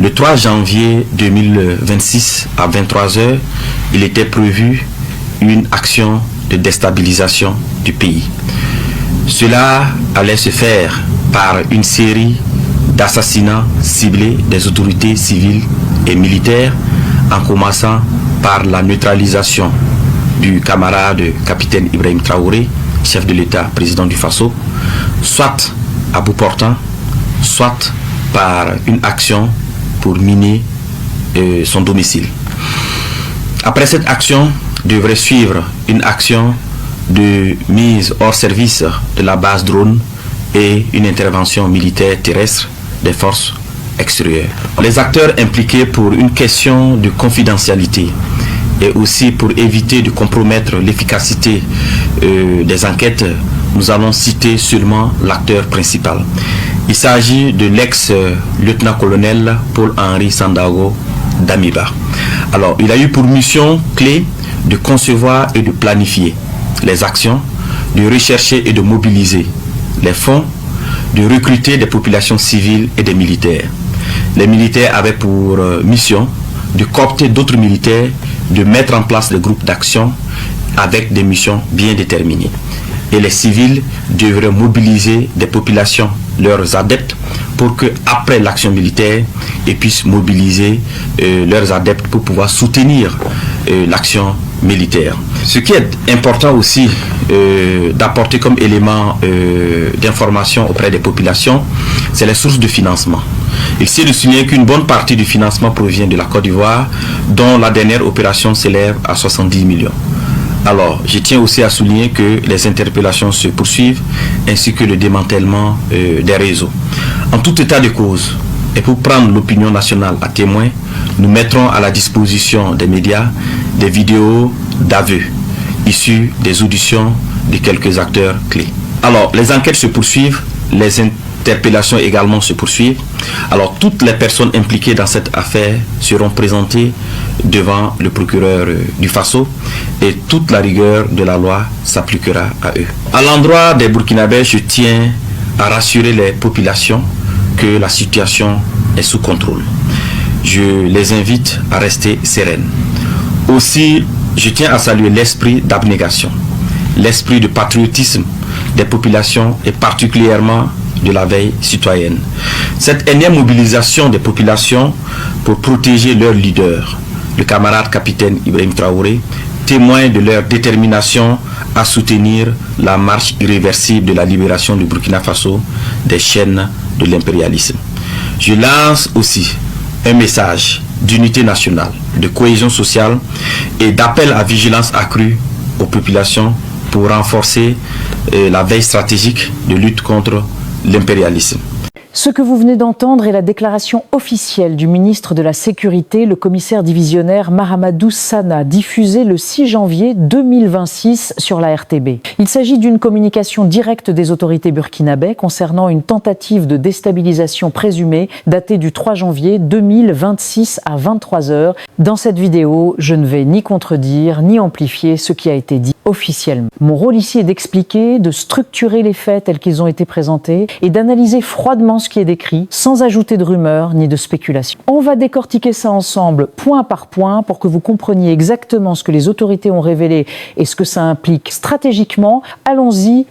Le 3 janvier 2026 à 23 h, il était prévu une action de déstabilisation du pays. Cela allait se faire par une série d'assassinats ciblés des autorités civiles et militaires, en commençant par la neutralisation du camarade capitaine Ibrahim Traoré, chef de l'État, président du Faso, soit à bout portant, soit par une action pour miner son domicile. Après cette action, devrait suivre une action de mise hors service de la base drone et une intervention militaire terrestre des forces extérieures. Les acteurs impliqués pour une question de confidentialité et aussi pour éviter de compromettre l'efficacité des enquêtes, nous allons citer seulement l'acteur principal. Il s'agit de l'ex-lieutenant-colonel Paul-Henri Sandaogo Damiba. Alors, il a eu pour mission clé de concevoir et de planifier les actions, de rechercher et de mobiliser les fonds, de recruter des populations civiles et des militaires. Les militaires avaient pour mission de coopter d'autres militaires, de mettre en place des groupes d'action avec des missions bien déterminées. Et les civils devraient mobiliser des populations, leurs adeptes, pour que après l'action militaire, ils puissent mobiliser leurs adeptes pour pouvoir soutenir l'action militaire. Ce qui est important aussi d'apporter comme élément d'information auprès des populations, c'est les sources de financement. Il s'est de souligner qu'une bonne partie du financement provient de la Côte d'Ivoire, dont la dernière opération s'élève à 70 millions. Alors, je tiens aussi à souligner que les interpellations se poursuivent, ainsi que le démantèlement des réseaux. En tout état de cause, et pour prendre l'opinion nationale à témoin, nous mettrons à la disposition des médias des vidéos d'aveux issues des auditions de quelques acteurs clés. Alors, les enquêtes se poursuivent, les interpellations également se poursuivent. Alors, toutes les personnes impliquées dans cette affaire seront présentées devant le procureur du Faso et toute la rigueur de la loi s'appliquera à eux. À l'endroit des Burkinabés, je tiens à rassurer les populations que la situation est sous contrôle. Je les invite à rester sereines. Aussi, je tiens à saluer l'esprit d'abnégation, l'esprit de patriotisme des populations et particulièrement de la veille citoyenne. Cette énième mobilisation des populations pour protéger leur leader, le camarade capitaine Ibrahim Traoré, témoin de leur détermination à soutenir la marche irréversible de la libération du Burkina Faso des chaînes de l'impérialisme. Je lance aussi un message d'unité nationale, de cohésion sociale et d'appel à vigilance accrue aux populations pour renforcer la veille stratégique de lutte contre l'impérialisme. Ce que vous venez d'entendre est la déclaration officielle du ministre de la Sécurité, le commissaire divisionnaire Mahamadou Sana, diffusée le 6 janvier 2026 sur la RTB. Il s'agit d'une communication directe des autorités burkinabè concernant une tentative de déstabilisation présumée datée du 3 janvier 2026 à 23 h. Dans cette vidéo, je ne vais ni contredire ni amplifier ce qui a été dit officiellement. Mon rôle ici est d'expliquer, de structurer les faits tels qu'ils ont été présentés et d'analyser froidement ce qui est décrit, sans ajouter de rumeurs ni de spéculations. On va décortiquer ça ensemble, point par point, pour que vous compreniez exactement ce que les autorités ont révélé et ce que ça implique stratégiquement. Allons-y.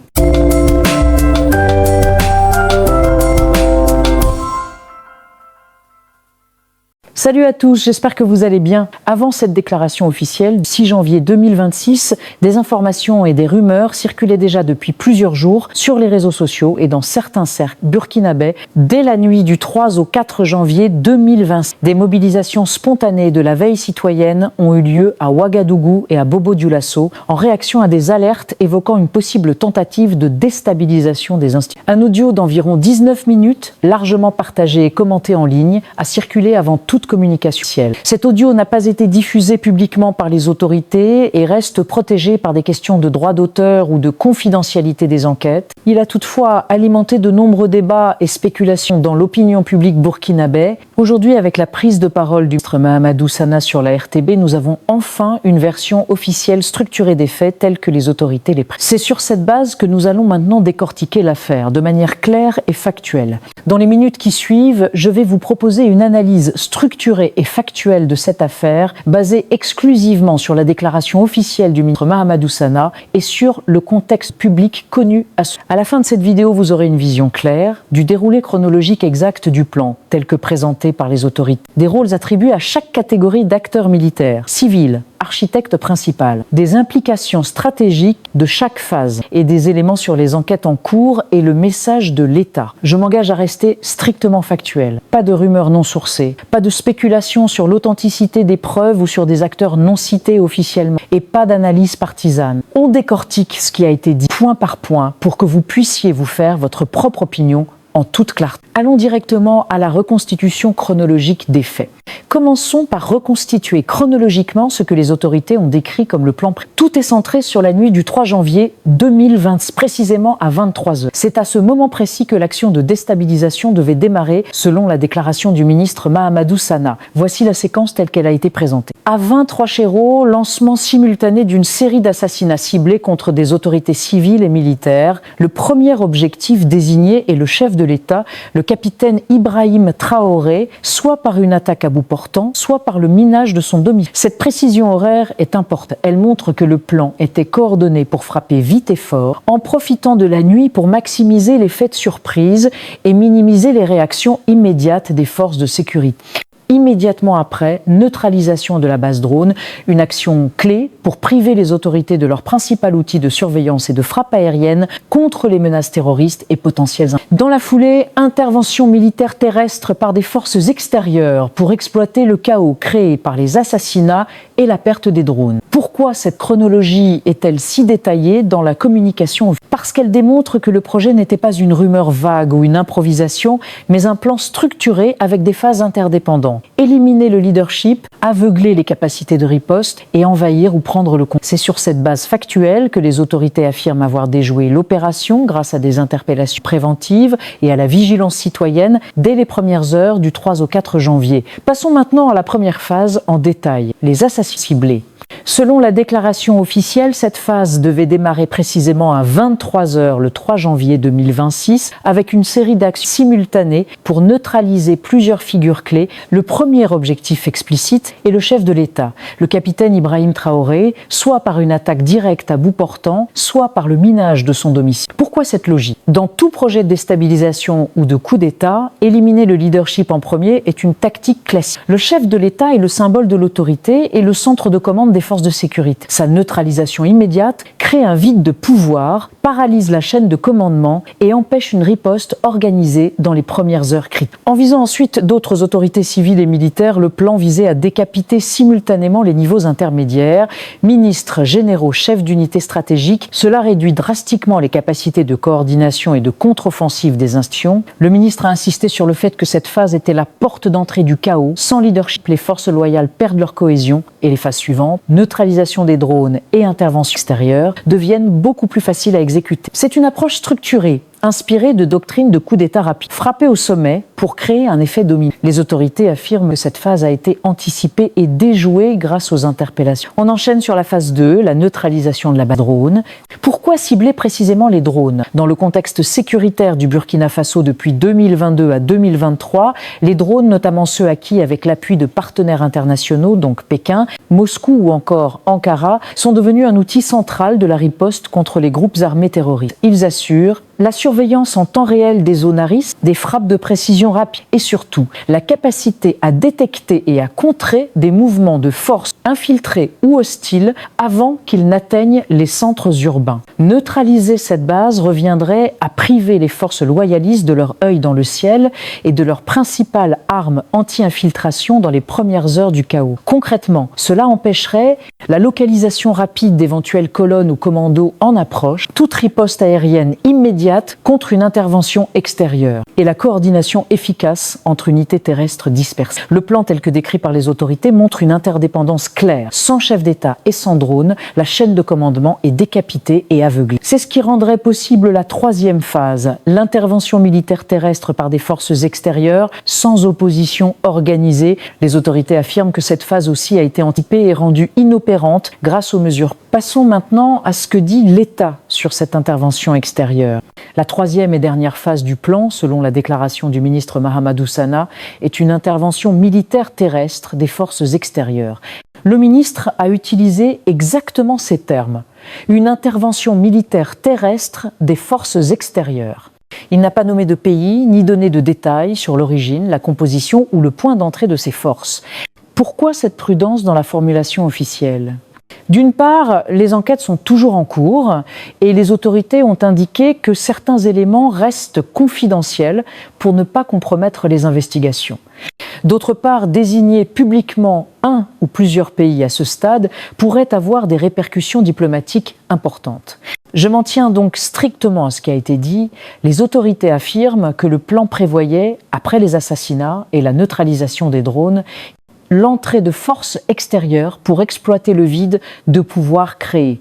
Salut à tous, j'espère que vous allez bien. Avant cette déclaration officielle, 6 janvier 2026, des informations et des rumeurs circulaient déjà depuis plusieurs jours sur les réseaux sociaux et dans certains cercles burkinabais dès la nuit du 3 au 4 janvier 2026. Des mobilisations spontanées de la veille citoyenne ont eu lieu à Ouagadougou et à Bobo-Dioulasso en réaction à des alertes évoquant une possible tentative de déstabilisation des institutions. Un audio d'environ 19 minutes, largement partagé et commenté en ligne, a circulé avant toute communication officielle. Cet audio n'a pas été diffusé publiquement par les autorités et reste protégé par des questions de droit d'auteur ou de confidentialité des enquêtes. Il a toutefois alimenté de nombreux débats et spéculations dans l'opinion publique burkinabé. Aujourd'hui, avec la prise de parole du ministre Mahamadou Sana sur la RTB, nous avons enfin une version officielle structurée des faits tels que les autorités les présentent. C'est sur cette base que nous allons maintenant décortiquer l'affaire de manière claire et factuelle. Dans les minutes qui suivent, je vais vous proposer une analyse structurée et factuelle de cette affaire, basée exclusivement sur la déclaration officielle du ministre Mahamadou Sana et sur le contexte public connu à ce. À la fin de cette vidéo, vous aurez une vision claire du déroulé chronologique exact du plan, tel que présenté par les autorités. Des rôles attribués à chaque catégorie d'acteurs militaires, civils, architecte principal, des implications stratégiques de chaque phase et des éléments sur les enquêtes en cours et le message de l'État. Je m'engage à rester strictement factuel. Pas de rumeurs non sourcées, pas de spéculation sur l'authenticité des preuves ou sur des acteurs non cités officiellement et pas d'analyse partisane. On décortique ce qui a été dit point par point pour que vous puissiez vous faire votre propre opinion en toute clarté. Allons directement à la reconstitution chronologique des faits. Commençons par reconstituer chronologiquement ce que les autorités ont décrit comme le plan. Tout est centré sur la nuit du 3 janvier 2020, précisément à 23h. C'est à ce moment précis que l'action de déstabilisation devait démarrer, selon la déclaration du ministre Mahamadou Sana. Voici la séquence telle qu'elle a été présentée. À 23 Chéreau, lancement simultané d'une série d'assassinats ciblés contre des autorités civiles et militaires. Le premier objectif désigné est le chef de l'État, le capitaine Ibrahim Traoré, soit par une attaque à bout portant, soit par le minage de son domicile. Cette précision horaire est importante. Elle montre que le plan était coordonné pour frapper vite et fort, en profitant de la nuit pour maximiser l'effet de surprise et minimiser les réactions immédiates des forces de sécurité. Immédiatement après, neutralisation de la base drone, une action clé pour priver les autorités de leur principal outil de surveillance et de frappe aérienne contre les menaces terroristes et potentielles. Dans la foulée, intervention militaire terrestre par des forces extérieures pour exploiter le chaos créé par les assassinats et la perte des drones. Pourquoi cette chronologie est-elle si détaillée dans la communication ? Parce qu'elle démontre que le projet n'était pas une rumeur vague ou une improvisation, mais un plan structuré avec des phases interdépendantes. Éliminer le leadership, aveugler les capacités de riposte et envahir ou prendre le contrôle. C'est sur cette base factuelle que les autorités affirment avoir déjoué l'opération grâce à des interpellations préventives et à la vigilance citoyenne dès les premières heures du 3 au 4 janvier. Passons maintenant à la première phase en détail, les assassinats ciblés. Selon la déclaration officielle, cette phase devait démarrer précisément à 23h le 3 janvier 2026 avec une série d'actions simultanées pour neutraliser plusieurs figures clés. Le premier objectif explicite est le chef de l'État, le capitaine Ibrahim Traoré, soit par une attaque directe à bout portant, soit par le minage de son domicile. Pourquoi cette logique ? Dans tout projet de déstabilisation ou de coup d'État, éliminer le leadership en premier est une tactique classique. Le chef de l'État est le symbole de l'autorité et le centre de commande des forces de sécurité. Sa neutralisation immédiate crée un vide de pouvoir, paralyse la chaîne de commandement et empêche une riposte organisée dans les premières heures critiques. En visant ensuite d'autres autorités civiles et militaires, le plan visait à décapiter simultanément les niveaux intermédiaires, ministres, généraux, chefs d'unité stratégique. Cela réduit drastiquement les capacités de coordination et de contre-offensive des institutions. Le ministre a insisté sur le fait que cette phase était la porte d'entrée du chaos. Sans leadership, les forces loyales perdent leur cohésion et les phases suivantes, neutralisation des drones et intervention extérieure, deviennent beaucoup plus faciles à exécuter. C'est une approche structurée, inspirée de doctrines de coup d'État rapide, frappée au sommet pour créer un effet domino. Les autorités affirment que cette phase a été anticipée et déjouée grâce aux interpellations. On enchaîne sur la phase 2, la neutralisation de la base drone. Pourquoi cibler précisément les drones ? Dans le contexte sécuritaire du Burkina Faso depuis 2022 à 2023, les drones, notamment ceux acquis avec l'appui de partenaires internationaux, donc Pékin, Moscou ou encore Ankara, sont devenus un outil central de la riposte contre les groupes armés terroristes. Ils assurent la surveillance en temps réel des zones à risque, des frappes de précision rapides et surtout la capacité à détecter et à contrer des mouvements de forces infiltrés ou hostiles avant qu'ils n'atteignent les centres urbains. Neutraliser cette base reviendrait à priver les forces loyalistes de leur œil dans le ciel et de leur principale arme anti-infiltration dans les premières heures du chaos. Concrètement, cela empêcherait la localisation rapide d'éventuelles colonnes ou commandos en approche, toute riposte aérienne immédiate immédiate contre une intervention extérieure et la coordination efficace entre unités terrestres dispersées. Le plan tel que décrit par les autorités montre une interdépendance claire. Sans chef d'État et sans drone, la chaîne de commandement est décapitée et aveuglée. C'est ce qui rendrait possible la troisième phase, l'intervention militaire terrestre par des forces extérieures sans opposition organisée. Les autorités affirment que cette phase aussi a été anticipée et rendue inopérante grâce aux mesures. Passons maintenant à ce que dit l'État sur cette intervention extérieure. La troisième et dernière phase du plan, selon la déclaration du ministre Mahamadou Sana, est une intervention militaire terrestre des forces extérieures. Le ministre a utilisé exactement ces termes. Une intervention militaire terrestre des forces extérieures. Il n'a pas nommé de pays ni donné de détails sur l'origine, la composition ou le point d'entrée de ces forces. Pourquoi cette prudence dans la formulation officielle ? D'une part, les enquêtes sont toujours en cours et les autorités ont indiqué que certains éléments restent confidentiels pour ne pas compromettre les investigations. D'autre part, désigner publiquement un ou plusieurs pays à ce stade pourrait avoir des répercussions diplomatiques importantes. Je m'en tiens donc strictement à ce qui a été dit. Les autorités affirment que le plan prévoyait, après les assassinats et la neutralisation des drones, l'entrée de forces extérieures pour exploiter le vide de pouvoir créer.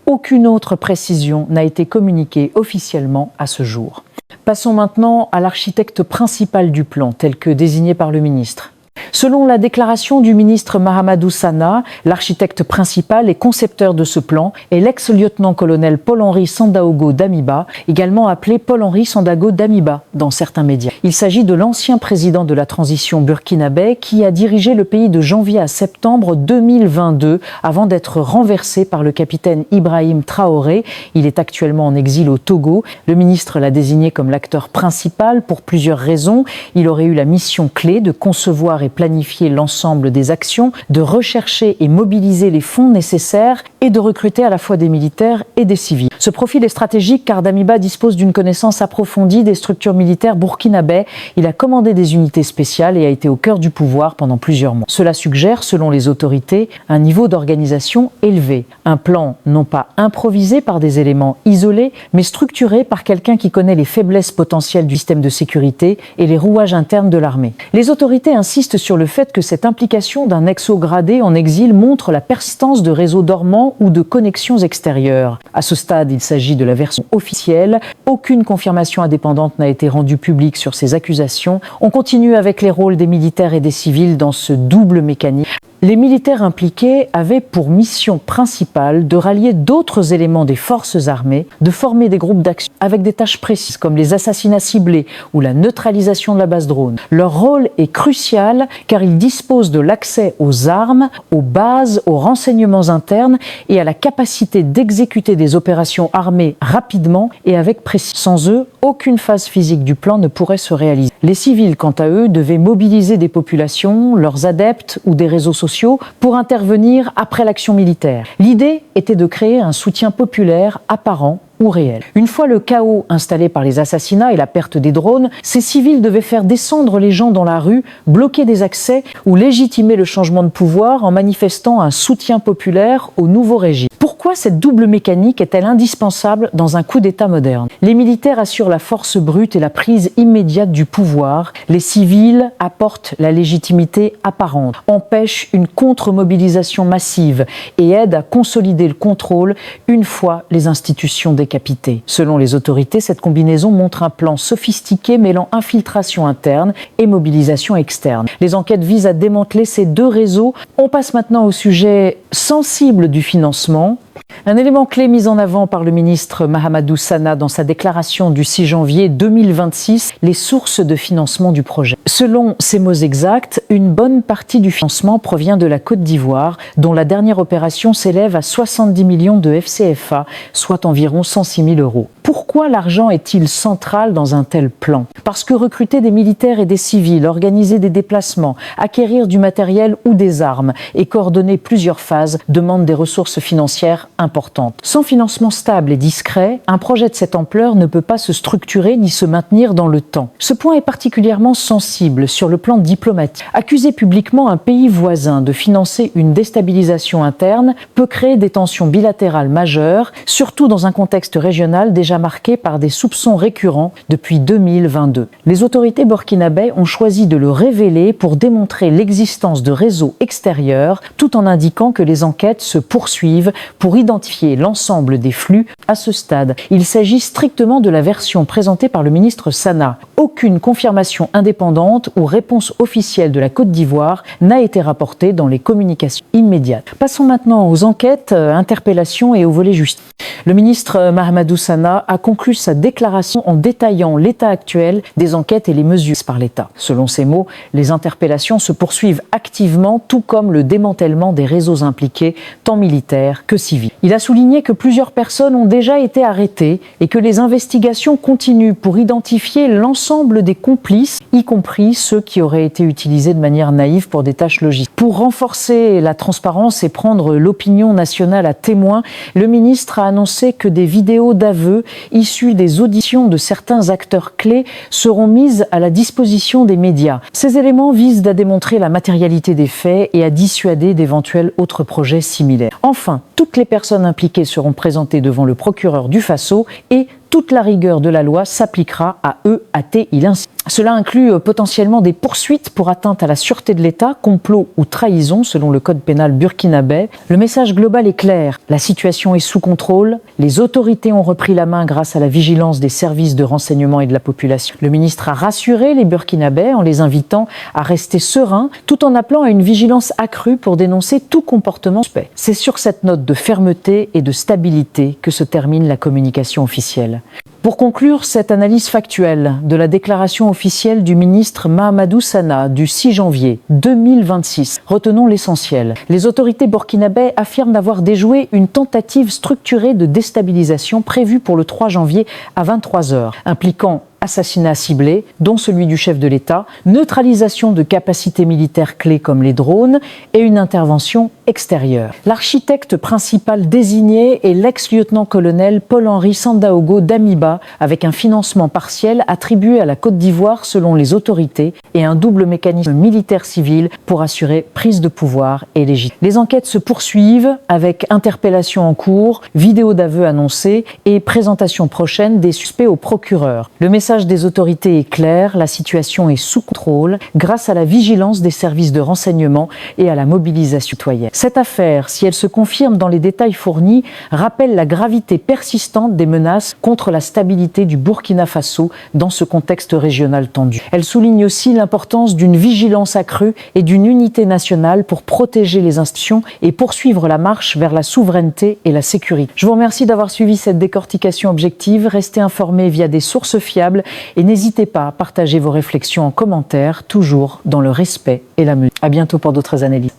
Aucune autre précision n'a été communiquée officiellement à ce jour. Passons maintenant à l'architecte principal du plan, tel que désigné par le ministre. Selon la déclaration du ministre Mahamadou Sana, l'architecte principal et concepteur de ce plan est l'ex-lieutenant-colonel Paul-Henri Sandaogo Damiba, également appelé Paul-Henri Sandaogo Damiba dans certains médias. Il s'agit de l'ancien président de la transition burkinabé qui a dirigé le pays de janvier à septembre 2022 avant d'être renversé par le capitaine Ibrahim Traoré. Il est actuellement en exil au Togo. Le ministre l'a désigné comme l'acteur principal pour plusieurs raisons. Il aurait eu la mission clé de concevoir et planifier l'ensemble des actions, de rechercher et mobiliser les fonds nécessaires et de recruter à la fois des militaires et des civils. Ce profil est stratégique car Damiba dispose d'une connaissance approfondie des structures militaires burkinabè. Il a commandé des unités spéciales et a été au cœur du pouvoir pendant plusieurs mois. Cela suggère, selon les autorités, un niveau d'organisation élevé. Un plan non pas improvisé par des éléments isolés, mais structuré par quelqu'un qui connaît les faiblesses potentielles du système de sécurité et les rouages internes de l'armée. Les autorités insistent sur le fait que cette implication d'un ex-haut-gradé en exil montre la persistance de réseaux dormants ou de connexions extérieures. À ce stade, il s'agit de la version officielle. Aucune confirmation indépendante n'a été rendue publique sur ces accusations. On continue avec les rôles des militaires et des civils dans ce double mécanisme. Les militaires impliqués avaient pour mission principale de rallier d'autres éléments des forces armées, de former des groupes d'action avec des tâches précises comme les assassinats ciblés ou la neutralisation de la base drone. Leur rôle est crucial car ils disposent de l'accès aux armes, aux bases, aux renseignements internes et à la capacité d'exécuter des opérations armées rapidement et avec précision. Sans eux, aucune phase physique du plan ne pourrait se réaliser. Les civils, quant à eux, devaient mobiliser des populations, leurs adeptes ou des réseaux sociaux pour intervenir après l'action militaire. L'idée était de créer un soutien populaire apparent ou réel. Une fois le chaos installé par les assassinats et la perte des drones, ces civils devaient faire descendre les gens dans la rue, bloquer des accès ou légitimer le changement de pouvoir en manifestant un soutien populaire au nouveau régime. Pourquoi cette double mécanique est-elle indispensable dans un coup d'État moderne ? Les militaires assurent la force brute et la prise immédiate du pouvoir. Les civils apportent la légitimité apparente, empêchent une contre-mobilisation massive et aident à consolider le contrôle une fois les institutions décapitées. Selon les autorités, cette combinaison montre un plan sophistiqué mêlant infiltration interne et mobilisation externe. Les enquêtes visent à démanteler ces deux réseaux. On passe maintenant au sujet sensible du financement. Un élément clé mis en avant par le ministre Mahamadou Sana dans sa déclaration du 6 janvier 2026, les sources de financement du projet. Selon ses mots exacts, une bonne partie du financement provient de la Côte d'Ivoire, dont la dernière opération s'élève à 70 millions de FCFA, soit environ 106 000 euros. Pourquoi l'argent est-il central dans un tel plan ? Parce que recruter des militaires et des civils, organiser des déplacements, acquérir du matériel ou des armes et coordonner plusieurs phases base demande des ressources financières importantes. Sans financement stable et discret, un projet de cette ampleur ne peut pas se structurer ni se maintenir dans le temps. Ce point est particulièrement sensible sur le plan diplomatique. Accuser publiquement un pays voisin de financer une déstabilisation interne peut créer des tensions bilatérales majeures, surtout dans un contexte régional déjà marqué par des soupçons récurrents depuis 2022. Les autorités burkinabè ont choisi de le révéler pour démontrer l'existence de réseaux extérieurs, tout en indiquant que les enquêtes se poursuivent pour identifier l'ensemble des flux à ce stade. Il s'agit strictement de la version présentée par le ministre Sana. Aucune confirmation indépendante ou réponse officielle de la Côte d'Ivoire n'a été rapportée dans les communications immédiates. Passons maintenant aux enquêtes, interpellations et au volet justice. Le ministre Mahamadou Sana a conclu sa déclaration en détaillant l'état actuel des enquêtes et les mesures par l'État. Selon ses mots, les interpellations se poursuivent activement, tout comme le démantèlement des réseaux impliqués, tant militaires que civils. Il a souligné que plusieurs personnes ont déjà été arrêtées et que les investigations continuent pour identifier l'ensemble des complices, y compris ceux qui auraient été utilisés de manière naïve pour des tâches logistiques. Pour renforcer la transparence et prendre l'opinion nationale à témoin, le ministre a annoncé que des vidéos d'aveux issues des auditions de certains acteurs clés seront mises à la disposition des médias. Ces éléments visent à démontrer la matérialité des faits et à dissuader d'éventuels autres projets similaires. Enfin, toutes les personnes impliquées seront présentées devant le procureur du Faso et toute la rigueur de la loi s'appliquera à eux, a-t-il ainsi. Cela inclut potentiellement des poursuites pour atteinte à la sûreté de l'État, complot ou trahison selon le code pénal burkinabè. Le message global est clair, la situation est sous contrôle, les autorités ont repris la main grâce à la vigilance des services de renseignement et de la population. Le ministre a rassuré les burkinabè en les invitant à rester sereins tout en appelant à une vigilance accrue pour dénoncer tout comportement suspect. C'est sur cette note de fermeté et de stabilité que se termine la communication officielle. Pour conclure cette analyse factuelle de la déclaration officielle du ministre Mahamadou Sana du 6 janvier 2026, retenons l'essentiel. Les autorités burkinabè affirment d'avoir déjoué une tentative structurée de déstabilisation prévue pour le 3 janvier à 23h, impliquant assassinat ciblé, dont celui du chef de l'État, neutralisation de capacités militaires clés comme les drones et une intervention extérieure. L'architecte principal désigné est l'ex-lieutenant-colonel Paul-Henri Sandaogo Damiba, avec un financement partiel attribué à la Côte d'Ivoire selon les autorités et un double mécanisme militaire-civil pour assurer prise de pouvoir et légitimité. Les enquêtes se poursuivent avec interpellation en cours, vidéo d'aveux annoncée et présentation prochaine des suspects au procureur. Le message des autorités est clair, la situation est sous contrôle grâce à la vigilance des services de renseignement et à la mobilisation citoyenne. Cette affaire, si elle se confirme dans les détails fournis, rappelle la gravité persistante des menaces contre la stabilité du Burkina Faso dans ce contexte régional tendu. Elle souligne aussi l'importance d'une vigilance accrue et d'une unité nationale pour protéger les institutions et poursuivre la marche vers la souveraineté et la sécurité. Je vous remercie d'avoir suivi cette décortication objective. Restez informés via des sources fiables et n'hésitez pas à partager vos réflexions en commentaire, toujours dans le respect et la mesure. À bientôt pour d'autres analyses.